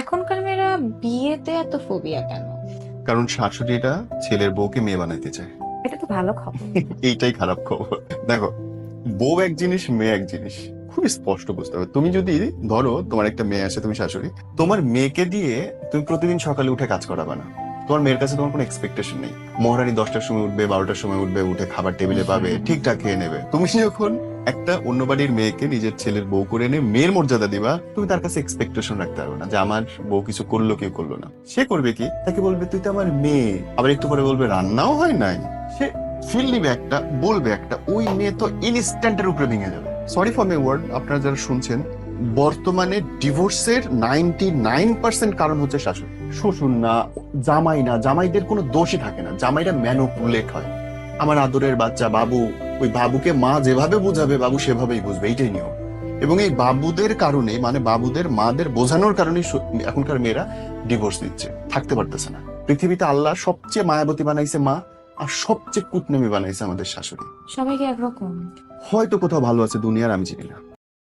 এখনকার মেয়েরা বিয়েতে এত ফোবিয়া কেন? কারণ শাশুড়িরা ছেলের বউকে মেয়ে বানাইতে চায়। এটা তো ভালো খবর। এইটাই খারাপ খবর। দেখো, বউ এক জিনিস, মেয়ে এক জিনিস, খুব স্পষ্ট বুঝতে হবে। তুমি যদি ধরো তোমার একটা মেয়ে আছে, তুমি শাশুড়ি, তোমার মেয়েকে দিয়ে তুমি প্রতিদিন সকালে উঠে কাজ করাবা না। তোমার মেয়ের কাছে তোমার কোনো এক্সপেকটেশন নেই। মহারানী 10টার সময় উঠবে, 12টার সময় উঠবে, উঠে খাবার টেবিলে পাবে, ঠিকঠাক খেয়ে নেবে। তুমি যখন একটা অন্য বাড়ির মেয়েকে নিজের ছেলের বউ করে এনে মেয়ের মর্যাদা দিবা, তুমি তার কাছে এক্সপেকটেশন রাখতে পারবে না যে আমার বউ কিছু করলো কি করলো না। সে করবে কি, তাকে বলবে তুই তো আমার মেয়ে, আবার একটু পরে বলবে রান্নাও হয় নাই। সে ফিল নিবে একটা, বলবে একটা, ওই মেয়ে তো ইনস্ট্যান্টের উপরে ভেঙে যাবে। সরি ফর মাই ওয়ার্ড, আপনারা যারা শুনছেন, বর্তমানে ডিভোর্সের 99% কারণ হচ্ছে শাশুড়ি। শ্বশুর না, জামাই না, জামাইদের কোনো দোষই থাকে না, জামাইরা ম্যানুপুলেট হয়। আমার আদরের বাচ্চা বাবু, ওই বাবুকে মা যেভাবে বুঝাবে বাবু সেভাবেই বুঝবে, এইটাই নিয়ম। এবং এই বাবুদের কারণে, মানে বাবুদের মাদের বোঝানোর কারণে এখনকার মেয়েরা ডিভোর্স নিচ্ছে, থাকতে পারতেছে না। পৃথিবীতে আল্লাহ সবচেয়ে মায়াবতী বানাইছে মা, আর সবচেয়ে কুটনামি বানাইছে আমাদের শাশুড়ি। সবাইকে একরকম? হয়তো কোথাও ভালো আছে দুনিয়ার, আমি জানি না।